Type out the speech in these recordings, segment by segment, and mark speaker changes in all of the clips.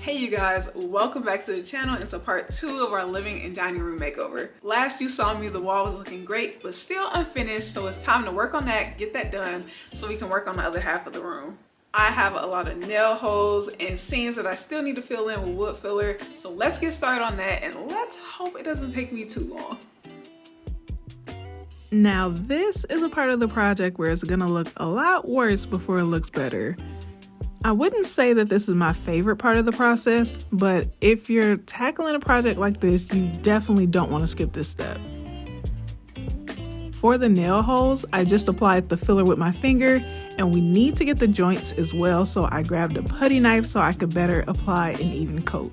Speaker 1: Hey you guys, welcome back to the channel and to part 2 of our living and dining room makeover. Last you saw me, the wall was looking great, but still unfinished, so it's time to work on that, get that done, so we can work on the other half of the room. I have a lot of nail holes and seams that I still need to fill in with wood filler, so let's get started on that and let's hope it doesn't take me too long. Now this is a part of the project where it's gonna look a lot worse before it looks better. I wouldn't say that this is my favorite part of the process, but if you're tackling a project like this, you definitely don't want to skip this step. For the nail holes, I just applied the filler with my finger, and we need to get the joints as well, so I grabbed a putty knife so I could better apply an even coat.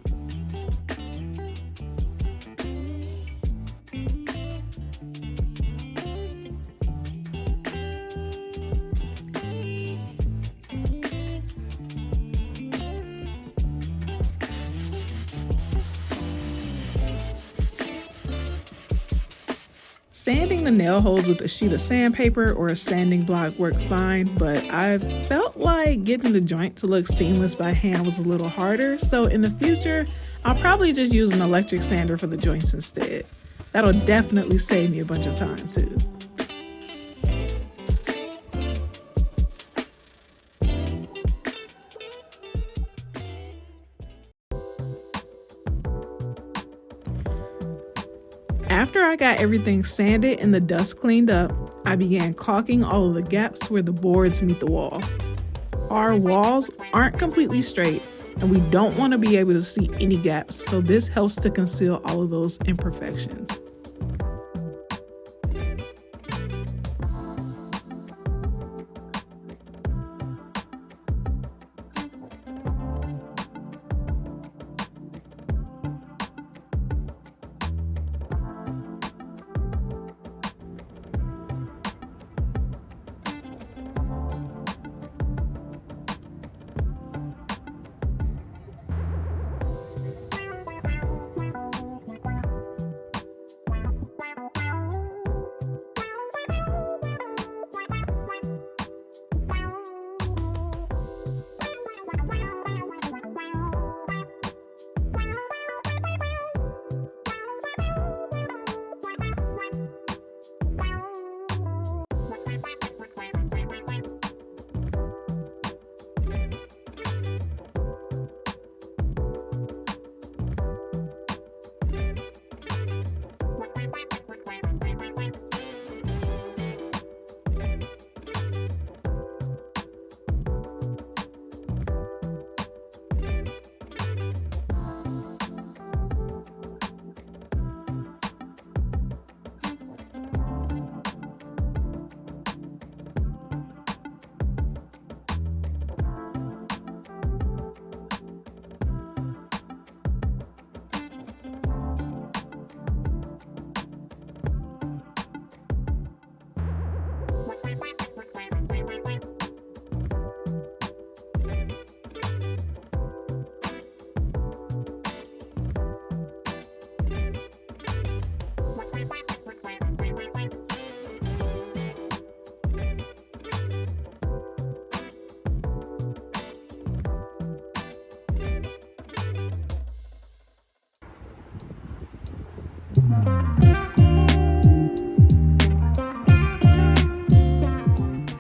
Speaker 1: Sanding the nail holes with a sheet of sandpaper or a sanding block worked fine, but I felt like getting the joint to look seamless by hand was a little harder, so in the future, I'll probably just use an electric sander for the joints instead. That'll definitely save me a bunch of time too. After I got everything sanded and the dust cleaned up, I began caulking all of the gaps where the boards meet the wall. Our walls aren't completely straight and we don't want to be able to see any gaps, so this helps to conceal all of those imperfections.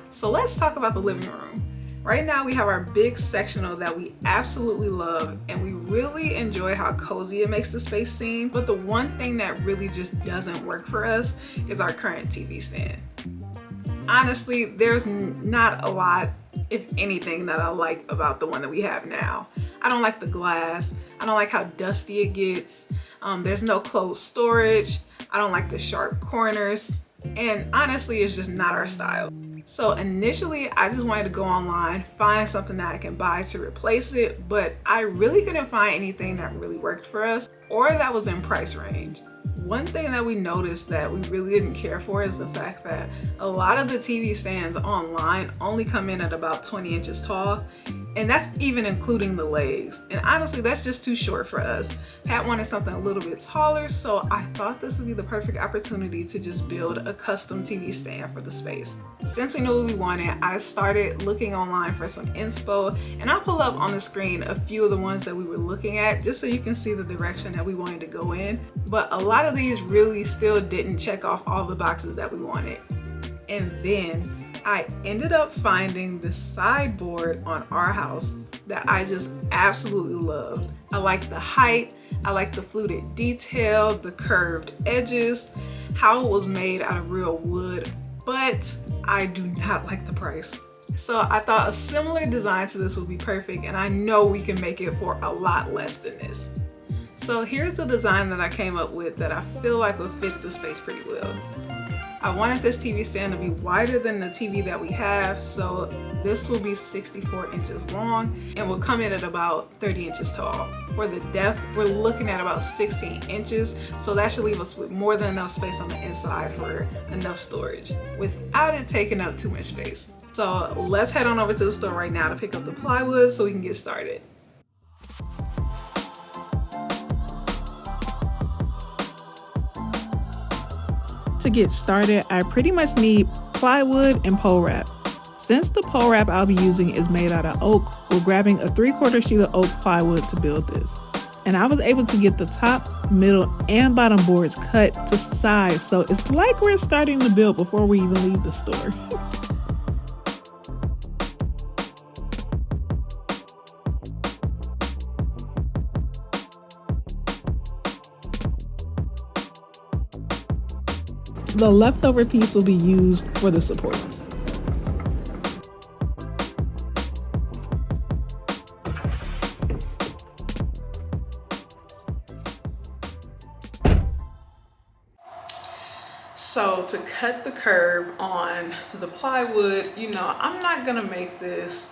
Speaker 1: So let's talk about the living room. Right now we have our big sectional that we absolutely love and we really enjoy how cozy it makes the space seem, but the one thing that really just doesn't work for us is our current TV stand. Honestly, there's not a lot, if anything, that I like about the one that we have now. I don't like the glass, I don't like how dusty it gets, there's no closed storage, I don't like the sharp corners, and honestly it's just not our style. So initially I just wanted to go online, find something that I can buy to replace it, but I really couldn't find anything that really worked for us or that was in price range. One thing that we noticed that we really didn't care for is the fact that a lot of the TV stands online only come in at about 20 inches tall, and that's even including the legs. And honestly, that's just too short for us. Pat wanted something a little bit taller, so I thought this would be the perfect opportunity to just build a custom TV stand for the space. Since we knew what we wanted, I started looking online for some inspo, and I'll pull up on the screen a few of the ones that we were looking at just so you can see the direction that we wanted to go in. But a lot of these really still didn't check off all the boxes that we wanted. And then I ended up finding the sideboard on our house that I just absolutely loved. I like the height, I like the fluted detail, the curved edges, how it was made out of real wood, but I do not like the price. So I thought a similar design to this would be perfect, and I know we can make it for a lot less than this. So here's the design that I came up with that I feel like would fit the space pretty well. I wanted this TV stand to be wider than the TV that we have, so this will be 64 inches long and will come in at about 30 inches tall. For the depth, we're looking at about 16 inches, so that should leave us with more than enough space on the inside for enough storage without it taking up too much space. So let's head on over to the store right now to pick up the plywood so we can get started. To get started, I pretty much need plywood and pole wrap. Since the pole wrap I'll be using is made out of oak, we're grabbing a 3/4 sheet of oak plywood to build this. And I was able to get the top, middle, and bottom boards cut to size, so it's like we're starting to build before we even leave the store. The leftover piece will be used for the supports. So to cut the curve on the plywood, I'm not gonna make this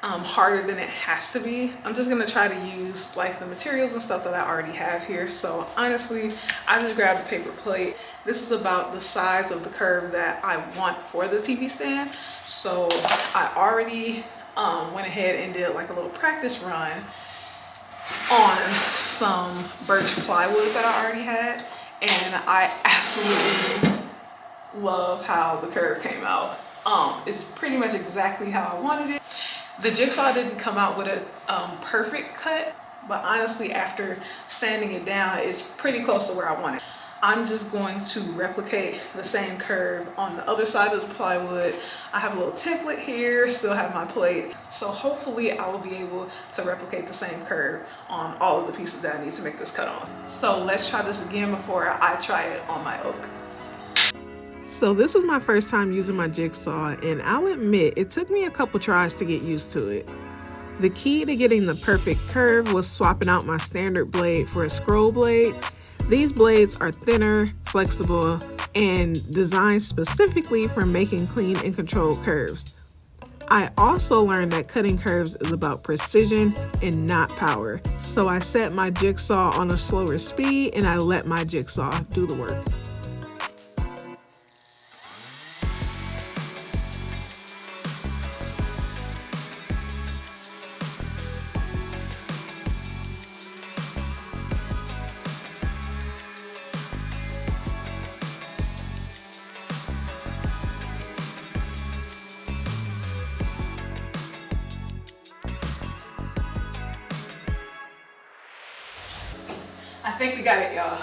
Speaker 1: harder than it has to be. I'm just gonna try to use like the materials and stuff that I already have here. So honestly, I just grabbed a paper plate. This is about the size of the curve that I want for the TV stand. So I already went ahead and did like a little practice run on some birch plywood that I already had. And I absolutely love how the curve came out. It's pretty much exactly how I wanted it. The jigsaw didn't come out with a perfect cut, but honestly, after sanding it down, it's pretty close to where I want it. I'm just going to replicate the same curve on the other side of the plywood. I have a little template here, still have my plate. So hopefully I will be able to replicate the same curve on all of the pieces that I need to make this cut on. So let's try this again before I try it on my oak. So this is my first time using my jigsaw, and I'll admit it took me a couple tries to get used to it. The key to getting the perfect curve was swapping out my standard blade for a scroll blade. These blades are thinner, flexible, and designed specifically for making clean and controlled curves. I also learned that cutting curves is about precision and not power. So I set my jigsaw on a slower speed and I let my jigsaw do the work. I think we got it, y'all.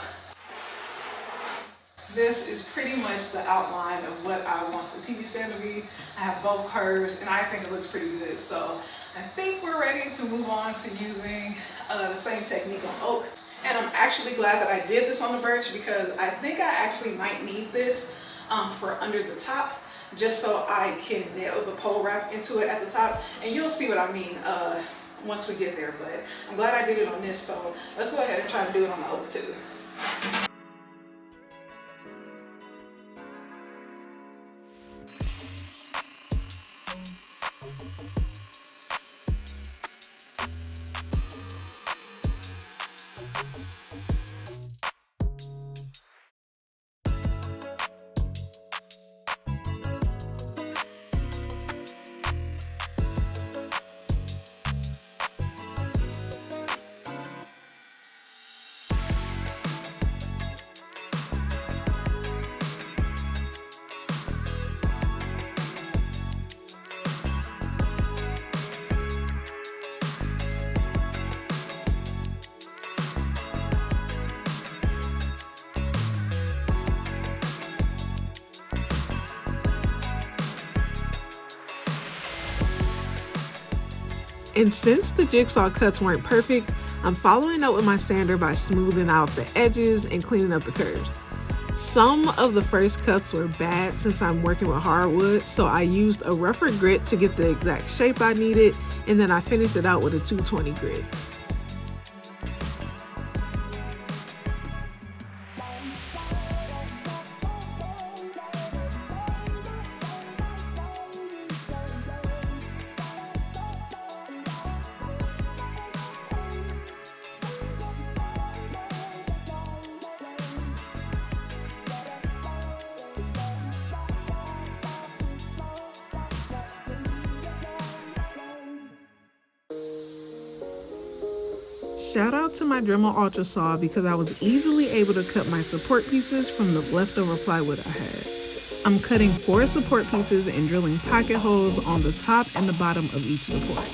Speaker 1: This is pretty much the outline of what I want the TV stand to be. I have both curves and I think it looks pretty good. So I think we're ready to move on to using the same technique on oak. And I'm actually glad that I did this on the birch because I think I actually might need this for under the top, just so I can nail the pole wrap into it at the top. And you'll see what I mean once we get there, but I'm glad I did it on this, so let's go ahead and try to do it on the oak too. And since the jigsaw cuts weren't perfect, I'm following up with my sander by smoothing out the edges and cleaning up the curves. Some of the first cuts were bad since I'm working with hardwood, so I used a rougher grit to get the exact shape I needed, and then I finished it out with a 220 grit. Shout out to my Dremel Ultra Saw because I was easily able to cut my support pieces from the leftover plywood I had. I'm cutting 4 support pieces and drilling pocket holes on the top and the bottom of each support.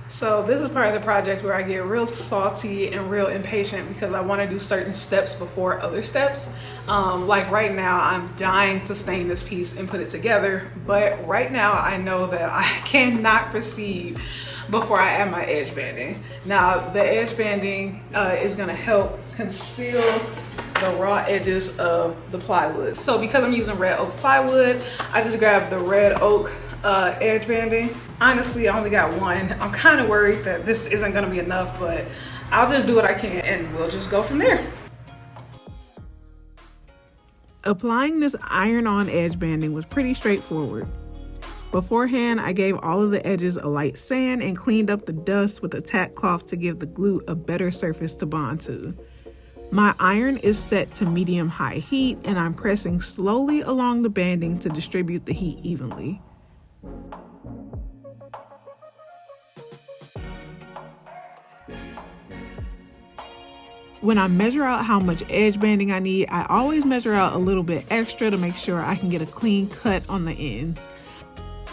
Speaker 1: So this is part of the project where I get real salty and real impatient because I want to do certain steps before other steps. Like right now, I'm dying to stain this piece and put it together, but right now I know that I cannot proceed before I add my edge banding. Now the edge banding is going to help conceal the raw edges of the plywood. So because I'm using red oak plywood, I just grabbed the red oak edge banding. Honestly, I only got one. I'm kind of worried that this isn't going to be enough, but I'll just do what I can and we'll just go from there. Applying this iron-on edge banding was pretty straightforward. Beforehand, I gave all of the edges a light sand and cleaned up the dust with a tack cloth to give the glue a better surface to bond to. My iron is set to medium-high heat and I'm pressing slowly along the banding to distribute the heat evenly. When I measure out how much edge banding I need, I always measure out a little bit extra to make sure I can get a clean cut on the ends.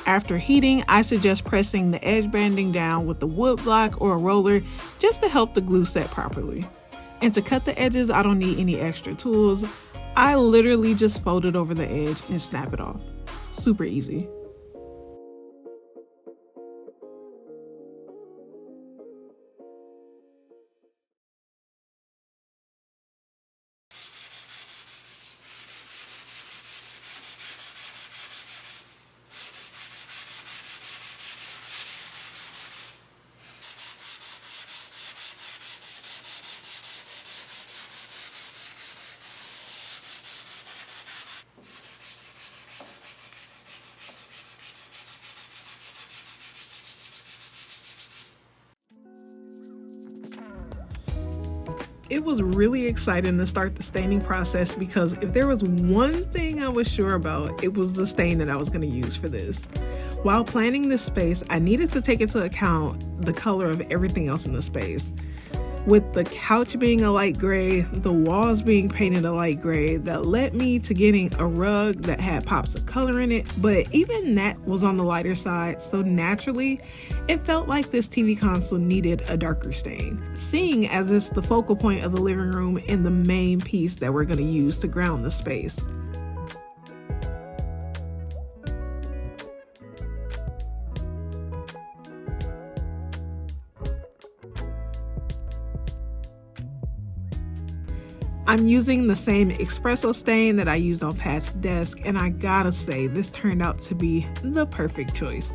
Speaker 1: After heating, I suggest pressing the edge banding down with the wood block or a roller just to help the glue set properly. And to cut the edges, I don't need any extra tools. I literally just fold it over the edge and snap it off. Super easy. It was really exciting to start the staining process because if there was one thing I was sure about, it was the stain that I was going to use for this. While planning this space, I needed to take into account the color of everything else in the space. With the couch being a light gray, the walls being painted a light gray, that led me to getting a rug that had pops of color in it, but even that was on the lighter side, so naturally, it felt like this TV console needed a darker stain, seeing as it's the focal point of the living room and the main piece that we're going to use to ground the space. I'm using the same espresso stain that I used on Pat's desk, and I gotta say, this turned out to be the perfect choice.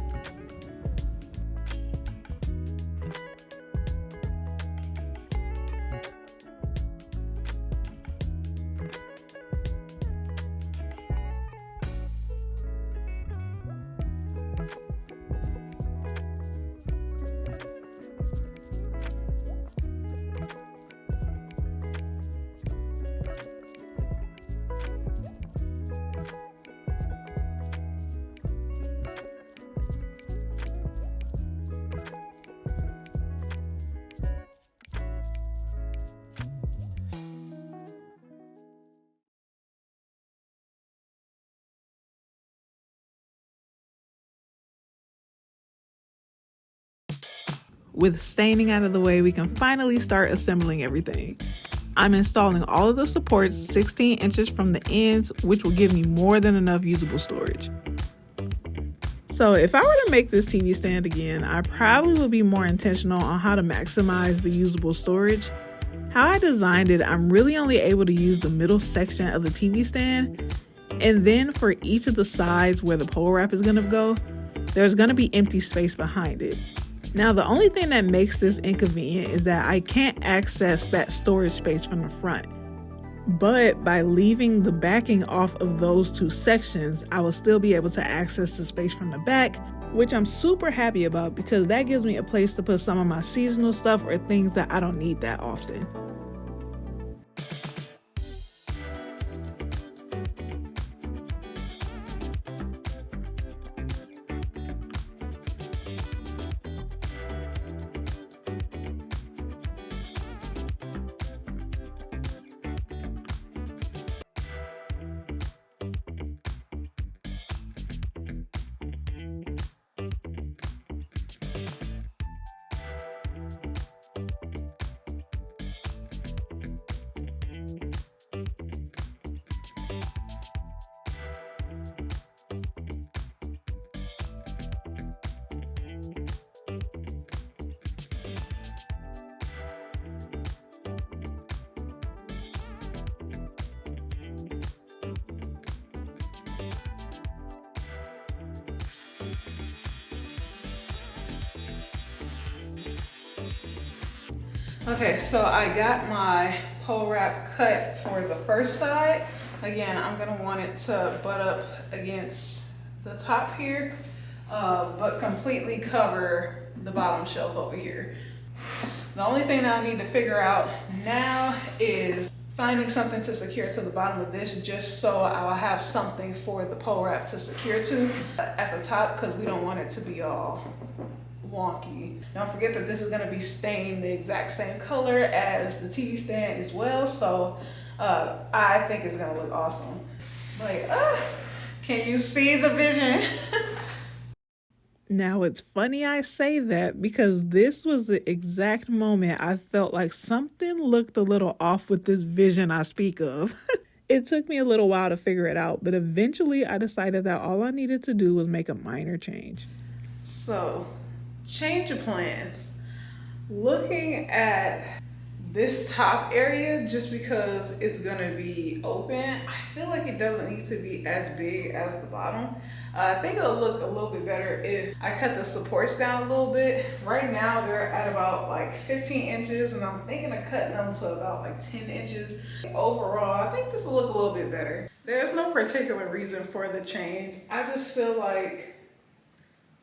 Speaker 1: with staining out of the way, we can finally start assembling everything. I'm installing all of the supports 16 inches from the ends, which will give me more than enough usable storage. So if I were to make this TV stand again, I probably would be more intentional on how to maximize the usable storage. How I designed it, I'm really only able to use the middle section of the TV stand, and then for each of the sides where the pole wrap is going to go, there's going to be empty space behind it. Now, the only thing that makes this inconvenient is that I can't access that storage space from the front. But by leaving the backing off of those two sections, I will still be able to access the space from the back, which I'm super happy about because that gives me a place to put some of my seasonal stuff or things that I don't need that often. Okay, so I got my pole wrap cut for the first side. Again, I'm gonna want it to butt up against the top here, but completely cover the bottom shelf over here. The only thing that I need to figure out now is finding something to secure to the bottom of this, just so I'll have something for the pole wrap to secure to at the top, because we don't want it to be all wonky. Don't forget that this is going to be stained the exact same color as the TV stand as well, so I think it's going to look awesome. Like, can you see the vision? Now, it's funny I say that because this was the exact moment I felt like something looked a little off with this vision I speak of. It took me a little while to figure it out, but eventually I decided that all I needed to do was make a minor change. So, change of plans. Looking at this top area, just because it's gonna be open, I feel like it doesn't need to be as big as the bottom. I think it'll look a little bit better if I cut the supports down a little bit. Right now they're at about like 15 inches and I'm thinking of cutting them to about like 10 inches. Overall, I think this will look a little bit better. There's no particular reason for the change. I just feel like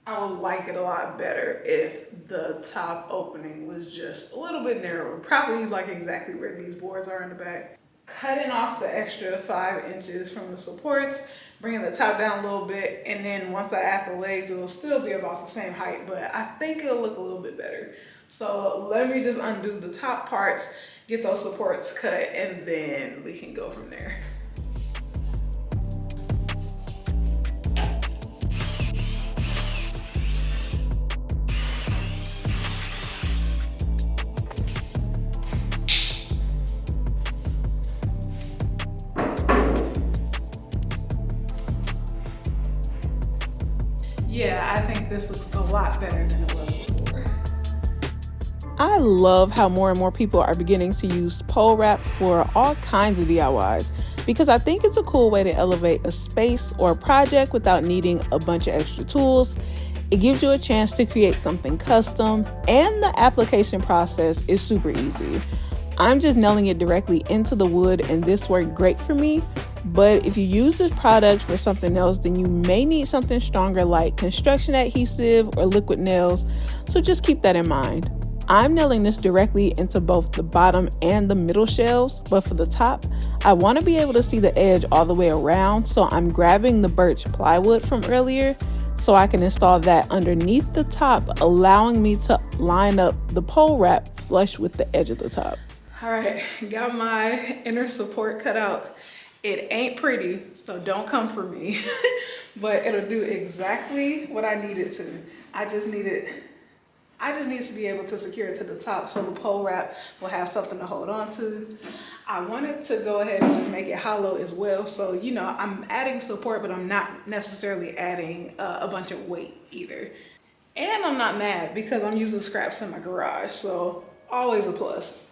Speaker 1: I would like it a lot better if the top opening was just a little bit narrower, probably like exactly where these boards are in the back. Cutting off the extra 5 inches from the supports, bringing the top down a little bit, and then once I add the legs, it will still be about the same height, but I think it'll look a little bit better. So let me just undo the top parts, get those supports cut, and then we can go from there. Yeah, I think this looks a lot better than it was before. I love how more and more people are beginning to use pole wrap for all kinds of DIYs because I think it's a cool way to elevate a space or a project without needing a bunch of extra tools. It gives you a chance to create something custom, and the application process is super easy. I'm just nailing it directly into the wood, and this worked great for me. But if you use this product for something else, then you may need something stronger like construction adhesive or liquid nails, so just keep that in mind. I'm nailing this directly into both the bottom and the middle shelves, but for the top, I want to be able to see the edge all the way around, so I'm grabbing the birch plywood from earlier so I can install that underneath the top, allowing me to line up the pole wrap flush with the edge of the top. All right, got my inner support cut out. It ain't pretty, so don't come for me, but it'll do exactly what I need it to. I just needed I just need to be able to secure it to the top so the pole wrap will have something to hold on to. I wanted to go ahead and just make it hollow as well. So, you know, I'm adding support, but I'm not necessarily adding a bunch of weight either. And I'm not mad because I'm using scraps in my garage. So always a plus.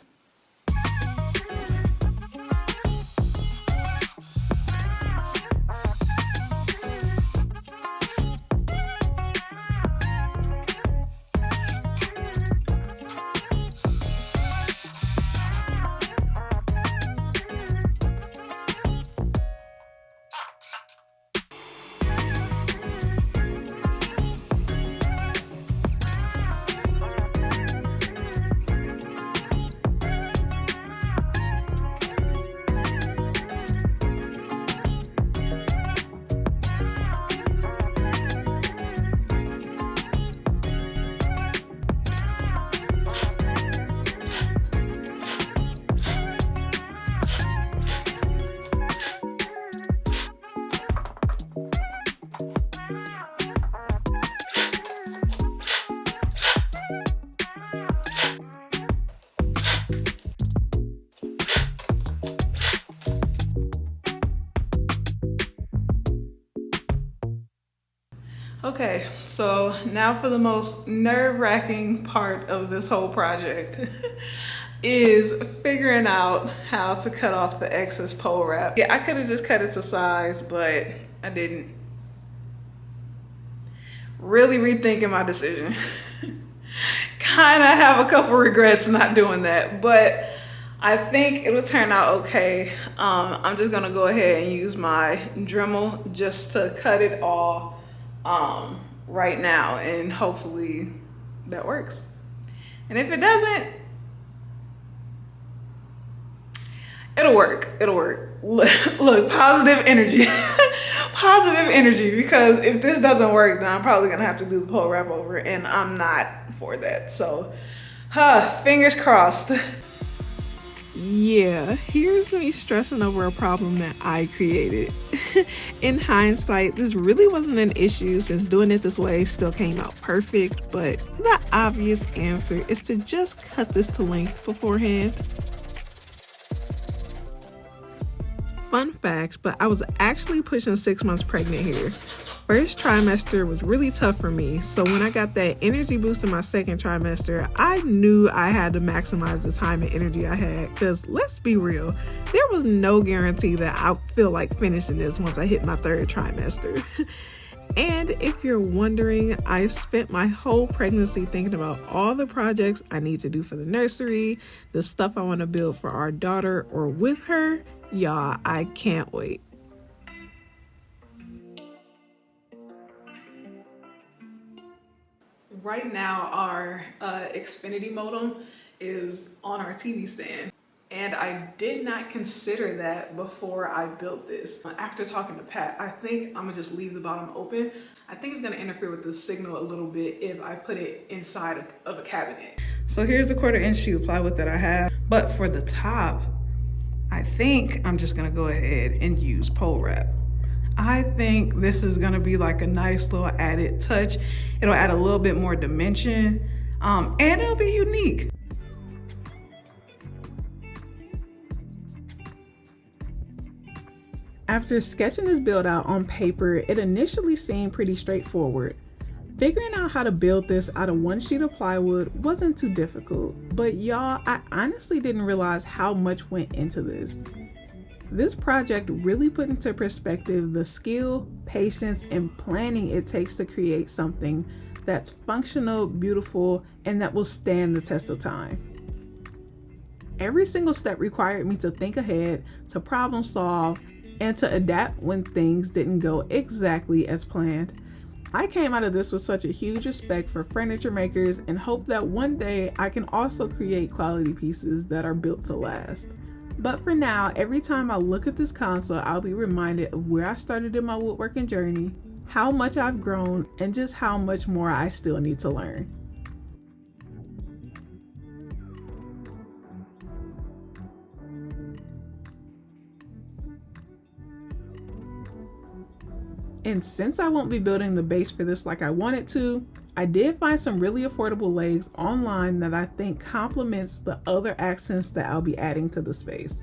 Speaker 1: Okay, so now for the most nerve-wracking part of this whole project is figuring out how to cut off the excess pole wrap. Yeah, I could have just cut it to size, but I didn't. Really rethinking my decision. Kind of have a couple regrets not doing that, but I think it'll turn out okay. I'm just gonna go ahead and use my Dremel just to cut it all right now, and hopefully that works. And if it doesn't, it'll work. Look, positive energy. Positive energy, because if this doesn't work, then I'm probably gonna have to do the pole wrap over, and I'm not for that. So fingers crossed. Yeah, here's me stressing over a problem that I created. In hindsight, this really wasn't an issue since doing it this way still came out perfect, but the obvious answer is to just cut this to length beforehand. Fun fact, but I was actually pushing 6 months pregnant here. First trimester was really tough for me, so when I got that energy boost in my second trimester, I knew I had to maximize the time and energy I had, because let's be real, there was no guarantee that I feel like finishing this once I hit my third trimester. And if you're wondering, I spent my whole pregnancy thinking about all the projects I need to do for the nursery, the stuff I want to build for our daughter or with her. Y'all, I can't wait. Right now, our Xfinity modem is on our TV stand, and I did not consider that before I built this. After talking to Pat, I think I'm gonna just leave the bottom open. I think it's gonna interfere with the signal a little bit if I put it inside of a cabinet. So here's the 1/4-inch sheet of plywood that I have, but for the top, I think I'm just gonna go ahead and use pole wrap. I think this is gonna be like a nice little added touch. It'll add a little bit more dimension, and it'll be unique. After sketching this build out on paper, it initially seemed pretty straightforward. Figuring out how to build this out of one sheet of plywood wasn't too difficult, but y'all, I honestly didn't realize how much went into this. This project really put into perspective the skill, patience, and planning it takes to create something that's functional, beautiful, and that will stand the test of time. Every single step required me to think ahead, to problem solve, and to adapt when things didn't go exactly as planned. I came out of this with such a huge respect for furniture makers and hope that one day I can also create quality pieces that are built to last. But for now, every time I look at this console, I'll be reminded of where I started in my woodworking journey, how much I've grown, and just how much more I still need to learn. And since I won't be building the base for this like I wanted to, I did find some really affordable legs online that I think complements the other accents that I'll be adding to the space.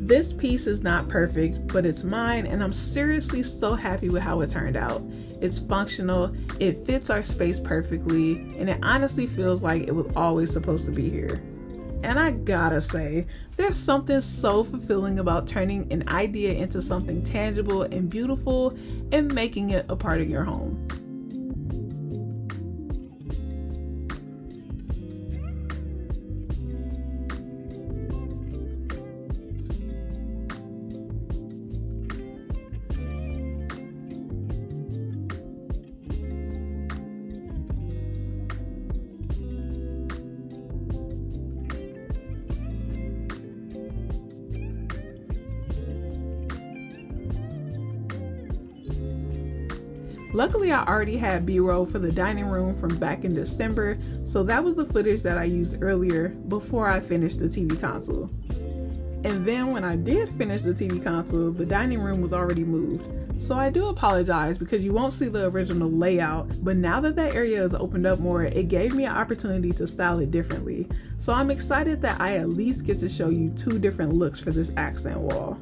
Speaker 1: This piece is not perfect, but it's mine, and I'm seriously so happy with how it turned out. It's functional, it fits our space perfectly, and it honestly feels like it was always supposed to be here. And I gotta say, there's something so fulfilling about turning an idea into something tangible and beautiful and making it a part of your home. Luckily, I already had B-roll for the dining room from back in December, so that was the footage that I used earlier before I finished the TV console. And then when I did finish the TV console, the dining room was already moved. So I do apologize because you won't see the original layout, but now that that area is opened up more, it gave me an opportunity to style it differently. So I'm excited that I at least get to show you two different looks for this accent wall.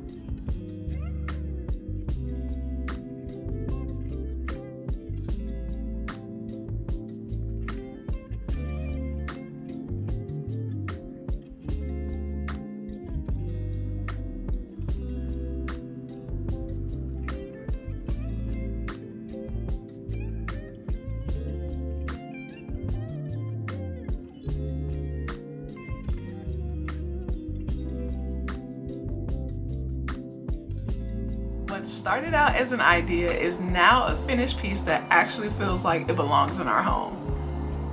Speaker 1: What started out as an idea is now a finished piece that actually feels like it belongs in our home.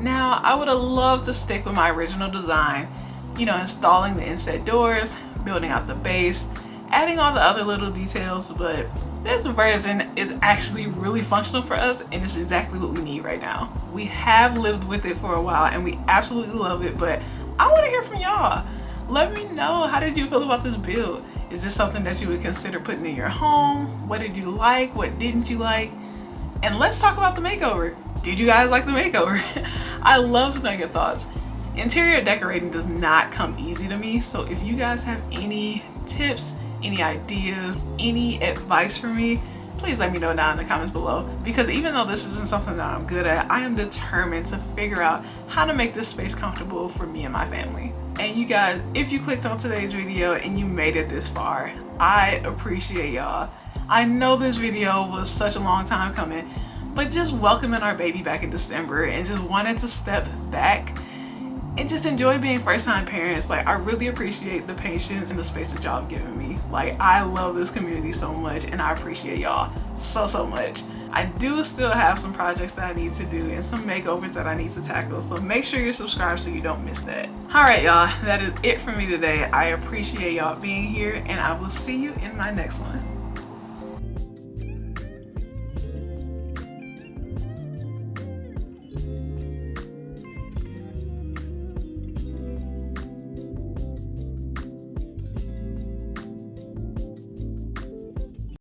Speaker 1: Now, I would have loved to stick with my original design, installing the inset doors, building out the base, adding all the other little details, but this version is actually really functional for us and it's exactly what we need right now. We have lived with it for a while and we absolutely love it, but I want to hear from y'all. Let me know, how did you feel about this build? Is this something that you would consider putting in your home? What did you like? What didn't you like? And let's talk about the makeover. Did you guys like the makeover? I love to know your thoughts. Interior decorating does not come easy to me, so if you guys have any tips, any ideas, any advice for me, please let me know down in the comments below, because even though this isn't something that I'm good at, I am determined to figure out how to make this space comfortable for me and my family. And you guys, if you clicked on today's video and you made it this far, I appreciate y'all. I know this video was such a long time coming, but just welcoming our baby back in December and just wanted to step back and just enjoy being first-time parents. Like, I really appreciate the patience and the space that y'all have given me. Like, I love this community so much and I appreciate y'all so much. I do still have some projects that I need to do and some makeovers that I need to tackle, so make sure you're subscribed so you don't miss that. Alright y'all, that is it for me today. I appreciate y'all being here and I will see you in my next one.